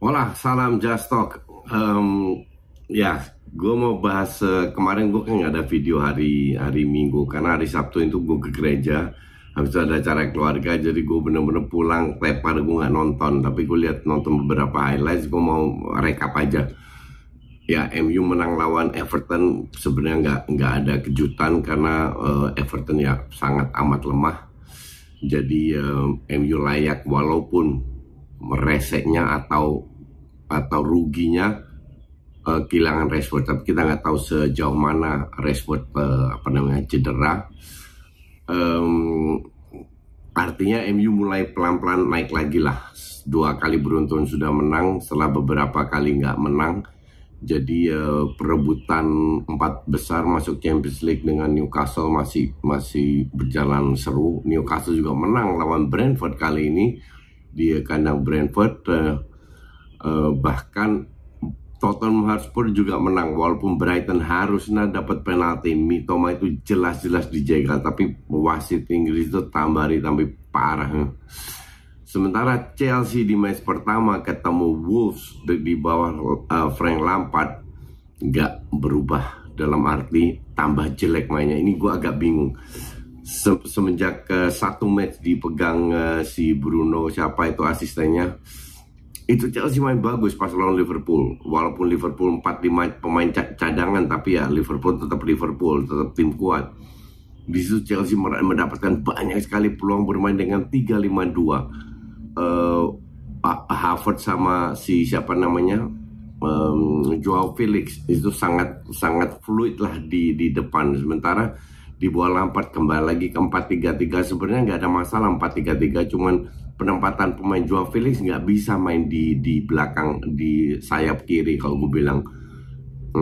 Hola, salam Just Talk. Ya, gue mau bahas kemarin gue kan nggak ada video hari Minggu karena hari Sabtu itu gue ke gereja. Habis itu ada acara keluarga, jadi gue bener-bener pulang tepar, gue nggak nonton. Tapi gue lihat nonton beberapa highlights, gue mau rekap aja. Ya, MU menang lawan Everton sebenarnya nggak ada kejutan karena Everton ya sangat amat lemah. Jadi MU layak walaupun mereseknya atau ruginya kehilangan Rashford, tapi kita nggak tahu sejauh mana Rashford cedera. Artinya MU mulai pelan-pelan naik lagi lah. 2 kali beruntun sudah menang setelah beberapa kali nggak menang. Jadi perebutan 4 besar masuk Champions League dengan Newcastle masih berjalan seru. Newcastle juga menang lawan Brentford kali ini di kandang Brentford. Bahkan Tottenham Hotspur juga menang walaupun Brighton harusnya dapat penalti. Mitoma itu jelas-jelas dijegal, tapi wasit Inggris itu tambah parah. Sementara Chelsea di match pertama ketemu Wolves di bawah Frank Lampard nggak berubah, dalam arti tambah jelek mainnya. Ini gue agak bingung. Semenjak satu match dipegang si Bruno, siapa itu asistennya, itu Chelsea main bagus pas lawan Liverpool. Walaupun Liverpool 4-5 pemain cadangan, tapi ya Liverpool, tetap tim kuat. Di situ Chelsea mendapatkan banyak sekali peluang bermain dengan 3-5-2. Havertz sama si siapa namanya Joao Felix itu sangat fluid lah di depan. Sementara di bawah Lampard kembali lagi ke 4-3-3. Sebenarnya nggak ada masalah 4-3-3, cuman penempatan pemain Joao Felix nggak bisa main di belakang, di sayap kiri. Kalau gue bilang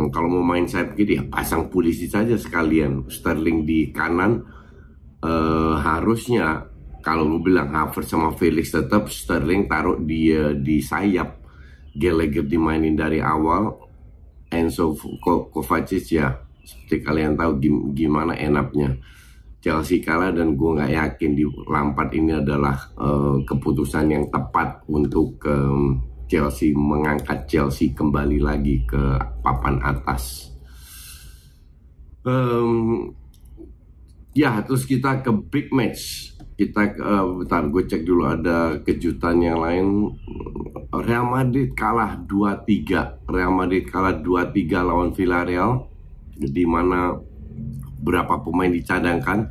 kalau mau main sayap kiri ya pasang polisi saja sekalian, Sterling di kanan. Harusnya kalau gue bilang Havertz sama Felix tetap, Sterling taruh di sayap, Gallagher dimainin dari awal, Enzo Kovacic ya seperti kalian tahu gimana enaknya. Chelsea kalah dan gue nggak yakin di Lampard ini adalah keputusan yang tepat untuk Chelsea, mengangkat Chelsea kembali lagi ke papan atas. Ya, terus kita ke big match. Bentar, gue cek dulu ada kejutan yang lain. Real Madrid kalah 2-3. Lawan Villarreal, di mana berapa pemain dicadangkan.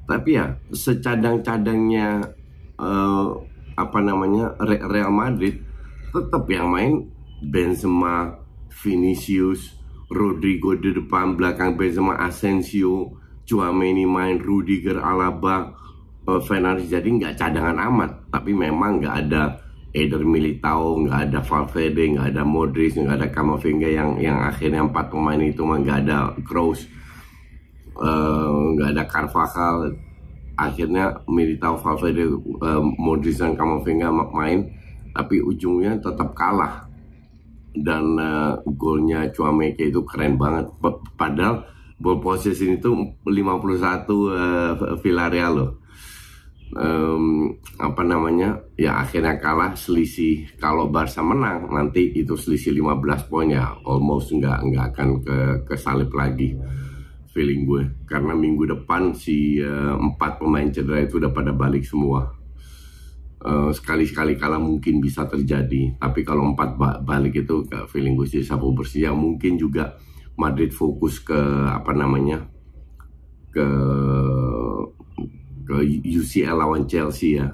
Tapi ya secadang-cadangnya Real Madrid, tetap yang main Benzema, Vinicius, Rodrigo di depan, belakang Benzema Asensio, Tchouaméni main, Rudiger, Alaba, Fernandes. Jadi nggak cadangan amat, tapi memang nggak ada Eder Militao, nggak ada Valverde, nggak ada Modric, nggak ada Camavinga yang akhirnya 4 pemain itu nggak ada Kroos, nggak ada Carvajal. Akhirnya Militao, Valverde, Modric dan Camavinga main, tapi ujungnya tetap kalah. Dan golnya Tchouaméni itu keren banget. Padahal ball possession itu 51 Villarreal loh. Ya akhirnya kalah, selisih. Kalau Barca menang nanti itu selisih 15 poin ya, almost nggak akan kesalip lagi feeling gue, karena minggu depan si 4 pemain cedera itu udah pada balik semua. Sekali-sekali kalah mungkin bisa terjadi, tapi kalau 4 balik itu feeling gue sih sapu bersih. Ya mungkin juga Madrid fokus ke UCL lawan Chelsea ya.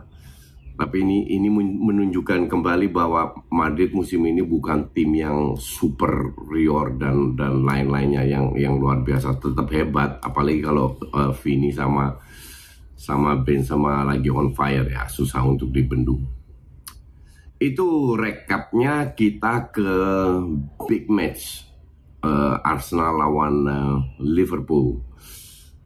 Tapi ini menunjukkan kembali bahwa Madrid musim ini bukan tim yang superior dan lain-lainnya yang luar biasa. Tetap hebat, apalagi kalau Vini sama Benzema lagi on fire ya, susah untuk dibendung. Itu rekapnya. Kita ke big match, Arsenal lawan Liverpool.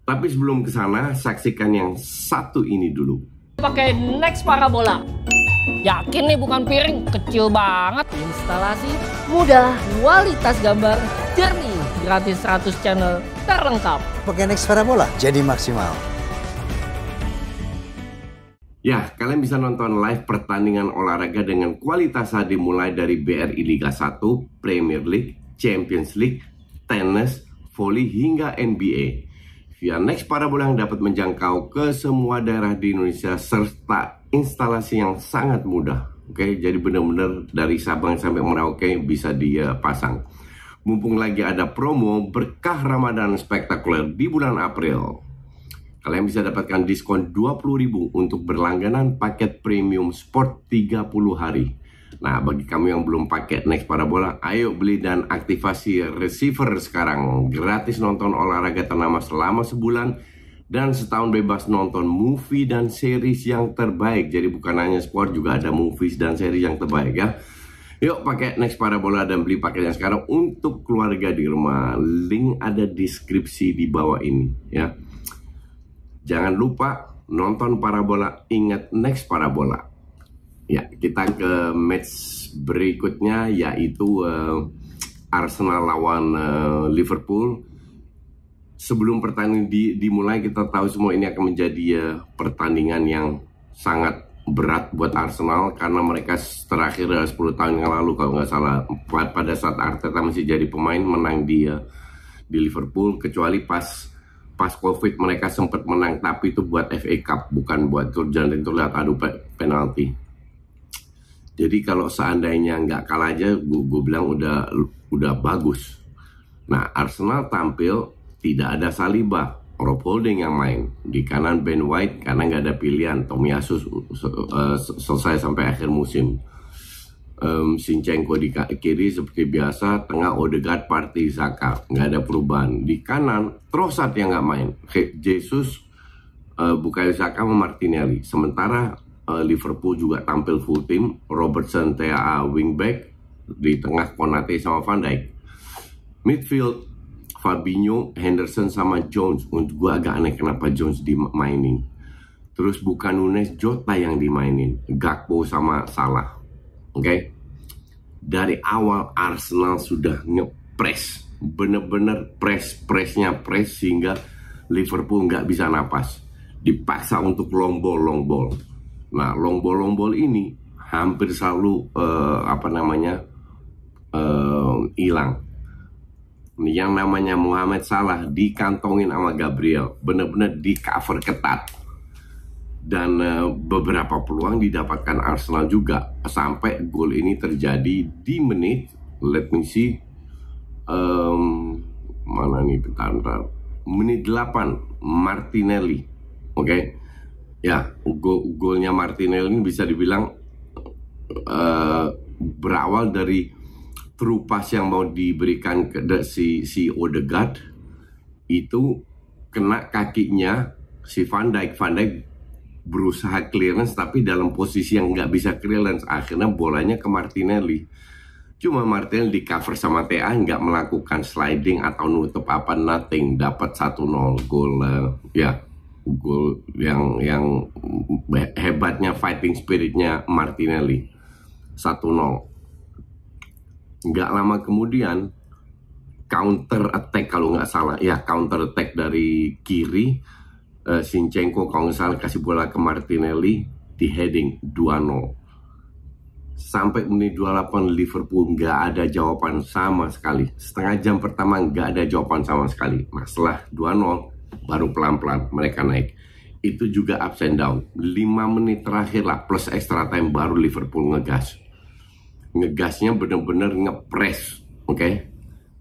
Tapi sebelum ke sana, saksikan yang satu ini dulu. Pakai Next Parabola. Yakin nih bukan piring, kecil banget. Instalasi mudah, kualitas gambar jernih, gratis 100 channel terlengkap. Pakai Next Parabola jadi maksimal. Ya, kalian bisa nonton live pertandingan olahraga dengan kualitas HD mulai dari BRI Liga 1, Premier League, Champions League, tenis, volley hingga NBA. Via Next Parabola yang dapat menjangkau ke semua daerah di Indonesia serta instalasi yang sangat mudah. Oke, jadi benar-benar dari Sabang sampai Merauke bisa dia pasang. Mumpung lagi ada promo berkah Ramadan spektakuler di bulan April. Kalian bisa dapatkan diskon 20.000 untuk berlangganan paket premium sport 30 hari. Nah, bagi kamu yang belum pakai Next Parabola, ayo beli dan aktivasi receiver sekarang. Gratis nonton olahraga ternama selama sebulan dan setahun bebas nonton movie dan series yang terbaik. Jadi bukan hanya sport, juga ada movies dan series yang terbaik ya. Yuk pakai Next Parabola dan beli paketnya sekarang untuk keluarga di rumah. Link ada deskripsi di bawah ini ya. Jangan lupa nonton Parabola, ingat Next Parabola. Ya, kita ke match berikutnya yaitu Arsenal lawan Liverpool. Sebelum pertandingan dimulai, kita tahu semua ini akan menjadi pertandingan yang sangat berat buat Arsenal karena mereka terakhir 10 tahun yang lalu kalau nggak salah pada saat Arteta masih jadi pemain menang di Liverpool, kecuali pas Covid mereka sempat menang, tapi itu buat FA Cup, bukan buat jangan itu lihat adu penalti. Jadi kalau seandainya nggak kalah aja, gue bilang udah bagus. Nah, Arsenal tampil tidak ada Saliba, Rob Holding yang main di kanan, Ben White karena nggak ada pilihan, Tomiyasu selesai sampai akhir musim. Zinchenko di kiri seperti biasa, tengah Odegaard, Partey, Saka, nggak ada perubahan. Di kanan Trossard yang nggak main, Jesus, Bukayo Saka sama Martinelli. Sementara Liverpool juga tampil full team, Robertson, TAA, wingback, di tengah Konate sama Van Dijk. Midfield Fabinho, Henderson sama Jones. Untuk gue agak aneh kenapa Jones dimainin. Terus bukan Nunes, Jota yang dimainin, Gakpo sama Salah. Oke, dari awal Arsenal sudah ngepres, bener-bener press sehingga Liverpool nggak bisa napas, dipaksa untuk long ball. Nah, long ball ini hampir selalu hilang. Yang namanya Mohamed Salah dikantongin sama Gabriel, bener-bener di cover ketat. Dan beberapa peluang didapatkan Arsenal juga sampai gol ini terjadi di menit, let me see, mana nih bentar, menit 8 Martinelli, oke. Ya, golnya Martinelli ini bisa dibilang berawal dari through pass yang mau diberikan ke si Odegaard, itu kena kakinya si Van Dijk berusaha clearance tapi dalam posisi yang nggak bisa clearance, akhirnya bolanya ke Martinelli. Cuma Martinelli di cover sama TA, nggak melakukan sliding atau nutup nothing, dapat 1-0 gol. Gol yang hebatnya fighting spiritnya Martinelli, 1-0. Nggak lama kemudian counter attack kalau nggak salah, ya counter attack dari kiri. Zinchenko kalau nggak salah kasih bola ke Martinelli, di heading 2-0. Sampai menit 28 Liverpool nggak ada jawaban sama sekali. Setengah jam pertama nggak ada jawaban sama sekali. Nah, setelah 2-0 baru pelan-pelan mereka naik. Itu juga ups and down. 5 menit terakhir lah plus extra time baru Liverpool ngegas. Ngegasnya bener-bener ngepres, oke.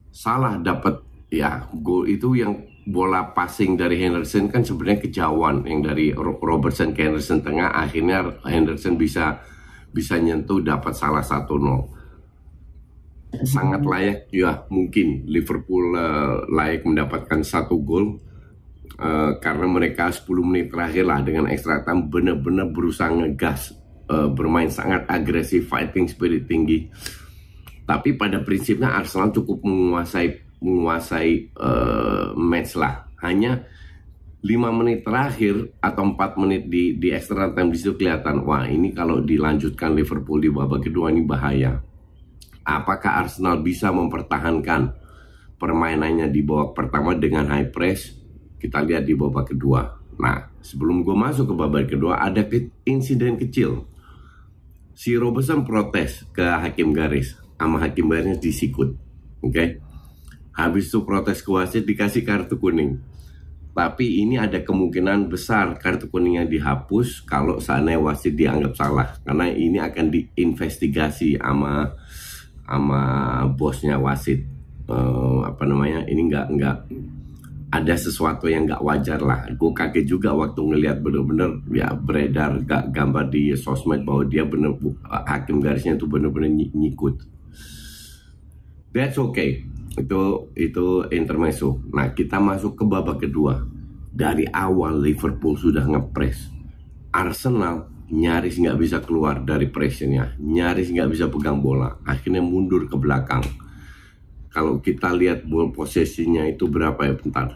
Salah dapat ya gol itu yang bola passing dari Henderson kan sebenarnya kejauhan, yang dari Robertson ke Henderson tengah, akhirnya Henderson bisa nyentuh, dapat Salah 1-0. Sangat layak ya, mungkin Liverpool layak mendapatkan 1 gol karena mereka 10 menit terakhir lah dengan extra time benar-benar berusaha ngegas, bermain sangat agresif, fighting spirit tinggi. Tapi pada prinsipnya Arsenal cukup menguasai match lah. Hanya 5 menit terakhir atau 4 menit di extra time di situ kelihatan, wah ini kalau dilanjutkan Liverpool di babak kedua ini bahaya. Apakah Arsenal bisa mempertahankan permainannya di babak pertama dengan high press? Kita lihat di babak kedua. Nah, sebelum gue masuk ke babak kedua ada insiden kecil. Si Robertson protes ke hakim garis, sama hakim garisnya disikut. Oke. Habis itu protes ke wasit, dikasih kartu kuning. Tapi ini ada kemungkinan besar kartu kuningnya dihapus kalau seandainya wasit dianggap salah, karena ini akan diinvestigasi sama bosnya wasit. Ini nggak ada sesuatu yang nggak wajar lah. Gue kaget juga waktu ngelihat bener-bener ya beredar gambar di sosmed bahwa dia hakim garisnya itu bener-bener nyikut. That's okay. Itu intermezzo. Nah, kita masuk ke babak kedua. Dari awal Liverpool sudah ngepres. Arsenal nyaris nggak bisa keluar dari pressnya, nyaris nggak bisa pegang bola. Akhirnya mundur ke belakang. Kalau kita lihat ball possession-nya itu berapa ya, bentar,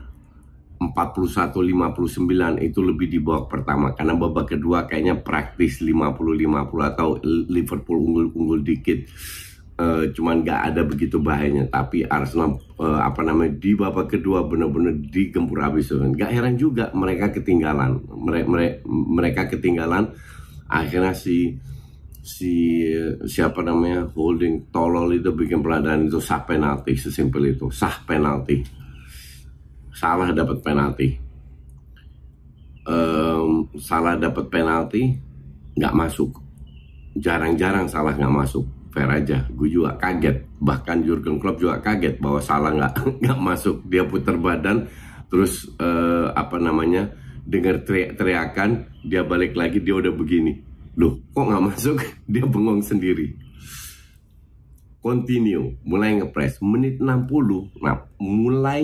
41-59, itu lebih di babak pertama. Karena babak kedua kayaknya praktis 50-50 atau Liverpool unggul dikit. Cuman nggak ada begitu bahayanya. Tapi Arsenal di babak kedua benar-benar digempur habis. Nggak heran juga mereka ketinggalan. Mereka ketinggalan. Akhirnya Holding tolol itu bikin pelanggaran, itu sah penalti, sesimpel itu. Sah penalti, salah dapat penalti, nggak masuk. Jarang-jarang salah nggak masuk, fair aja. Gue juga kaget, bahkan Jurgen Klopp juga kaget bahwa salah nggak masuk. Dia putar badan, terus dengar teriakan, dia balik lagi, dia udah begini. Loh, kok nggak masuk? Dia bengong sendiri. Continue, mulai ngepres. Menit 60, nah mulai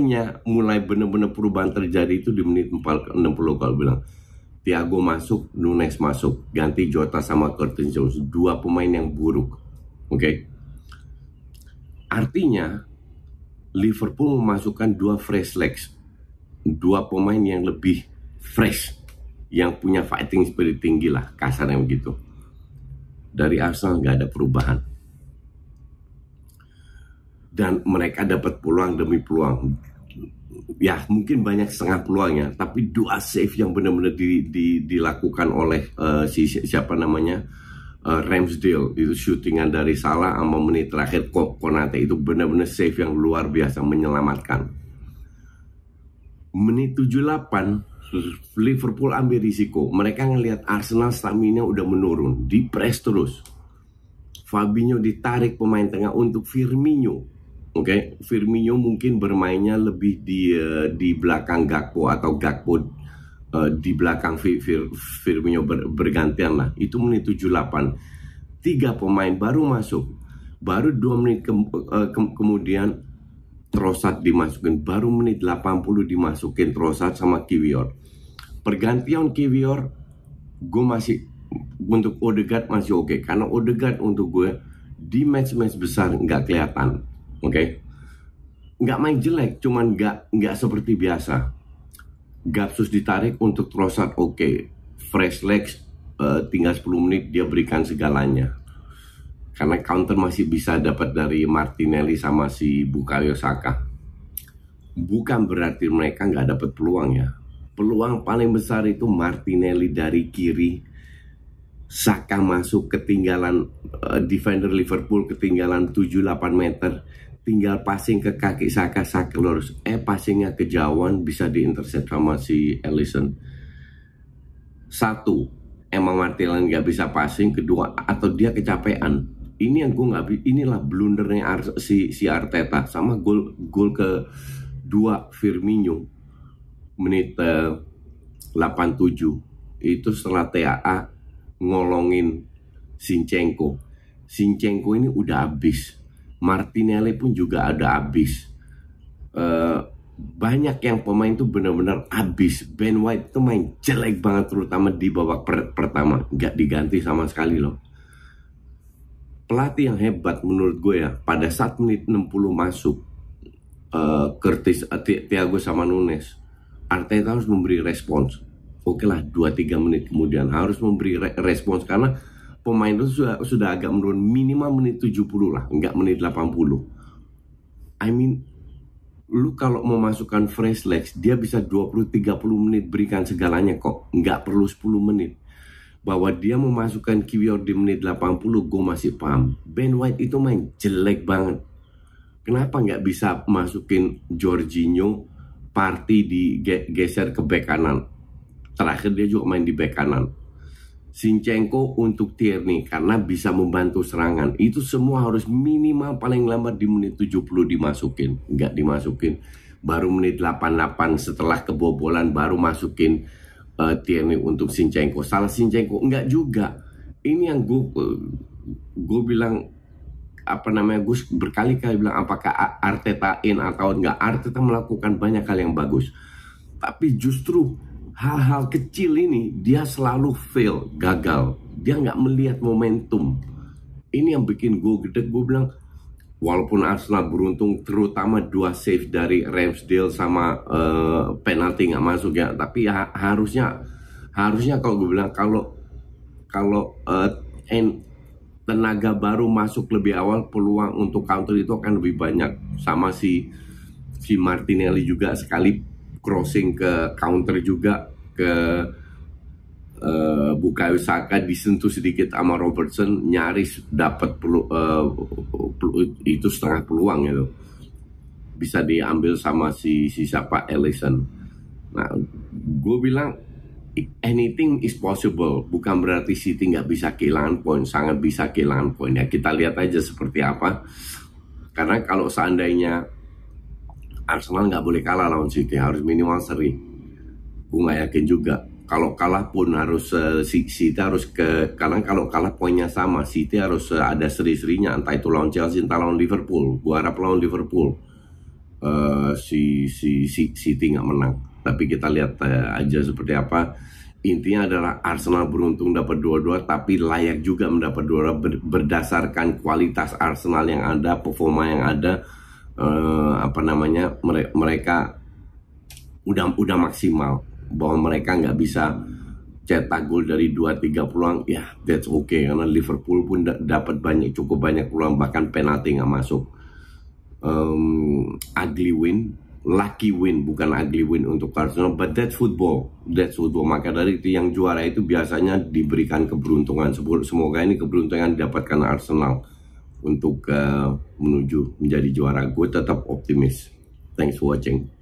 bener-bener perubahan terjadi itu di menit 60 kalau bilang. Thiago masuk, Nunes masuk, ganti Jota sama Curtis Jones. Dua pemain yang buruk. Oke. Artinya Liverpool memasukkan dua fresh legs. Dua pemain yang lebih fresh, yang punya fighting spirit tinggi lah, kasarnya begitu. Dari Arsenal nggak ada perubahan. Dan mereka dapat peluang demi peluang. Ya mungkin banyak setengah peluangnya, tapi dua save yang benar-benar dilakukan oleh Ramsdale, itu shootingan dari Salah sama menit terakhir Konate, itu benar-benar save yang luar biasa, menyelamatkan. Menit 78 Liverpool ambil risiko. Mereka ngelihat Arsenal stamina udah menurun, di press terus. Fabinho ditarik pemain tengah untuk Firmino. Oke, Firmino mungkin bermainnya lebih di belakang Gakpo, atau Gakpo di belakang Firmino, bergantian lah. Itu menit 78. 3 pemain baru masuk. Baru 2 menit kemudian Trossard dimasukin. Baru menit 80 dimasukin Trossard sama Kiwior. Pergantian Kiwior, gue masih, untuk Odegaard masih oke. Karena Odegaard untuk gue di match-match besar nggak kelihatan. Oke, nggak main jelek, cuman nggak seperti biasa. Gapsus ditarik untuk Trossard, oke. Fresh legs, tinggal 10 menit dia berikan segalanya. Karena counter masih bisa dapat dari Martinelli sama si Bukayo Saka. Bukan berarti mereka nggak dapat peluang ya. Peluang paling besar itu Martinelli dari kiri. Saka masuk, ketinggalan defender Liverpool, ketinggalan 7-8 meter. Tinggal passing ke kaki Saka lurus. Passingnya kejauhan, bisa diintercept sama si Alisson. 1, emang Martinelli nggak bisa passing. Kedua, atau dia kecapean. Ini yang gue nggak, inilah blundernya si Arteta. Sama gol ke-2 Firmino menit 87 itu setelah TAA ngolongin Zinchenko. Zinchenko ini udah habis. Martinelli pun juga ada habis. Banyak yang pemain tuh benar-benar habis. Ben White tuh main jelek banget, terutama di babak pertama, nggak diganti sama sekali loh. Pelatih yang hebat menurut gue ya, pada saat menit 60 masuk Thiago sama Nunes, Arteta harus memberi respons. Oke lah, 2-3 menit kemudian harus memberi respons, karena pemain itu sudah agak menurun, minimal menit 70 lah, enggak menit 80. Lu kalau mau masukkan fresh legs, dia bisa 20-30 menit berikan segalanya kok. Nggak perlu 10 menit. Bahwa dia memasukkan Kiwior di menit 80, gue masih paham. Ben White itu main jelek banget. Kenapa nggak bisa masukin Jorginho, Partey digeser ke bek kanan? Terakhir dia juga main di bek kanan. Zinchenko untuk Tierney karena bisa membantu serangan. Itu semua harus minimal paling lambat di menit 70 dimasukin. Nggak dimasukin. Baru menit 88 setelah kebobolan baru masukin Tierney untuk Zinchenko. Salah Zinchenko? Enggak juga. Ini yang gue bilang, gue berkali-kali bilang apakah Arteta in atau enggak. Arteta melakukan banyak hal yang bagus. Tapi justru hal-hal kecil ini dia selalu fail, gagal. Dia nggak melihat momentum. Ini yang bikin gue gede. Gue bilang, walaupun Arsenal beruntung terutama 2 save dari Ramsdale sama penalti nggak masuk ya, tapi ya harusnya kalau gue bilang kalau tenaga baru masuk lebih awal, peluang untuk counter itu akan lebih banyak. Sama si Martinelli juga sekali crossing ke counter juga ke Bukayo Saka disentuh sedikit sama Robertson, nyaris dapat itu setengah peluang itu bisa diambil sama si siapa Alisson. Nah, gue bilang anything is possible, bukan berarti City nggak bisa kehilangan poin, sangat bisa kehilangan poin ya. Kita lihat aja seperti apa, karena kalau seandainya Arsenal nggak boleh kalah lawan City, harus minimal seri. Gue nggak yakin juga. Kalau kalah pun harus City harus karena kalau kalah poinnya sama, City harus ada seri-serinya, entah itu lawan Chelsea, entah lawan Liverpool. Gue harap lawan Liverpool City nggak menang. Tapi kita lihat aja seperti apa. Intinya adalah Arsenal beruntung dapat 2-2, tapi layak juga mendapat 2-2 berdasarkan kualitas Arsenal yang ada, performa yang ada. Mereka udah maksimal, bahwa mereka nggak bisa cetak gol dari 2-3 peluang, ya that's okay, karena Liverpool pun dapat cukup banyak peluang, bahkan penalti nggak masuk. Ugly win, lucky win, bukan ugly win untuk Arsenal, but that's football. Maka dari itu yang juara itu biasanya diberikan keberuntungan. Semoga ini keberuntungan didapatkan Arsenal untuk menuju menjadi juara. Gue tetap optimis. Thanks for watching.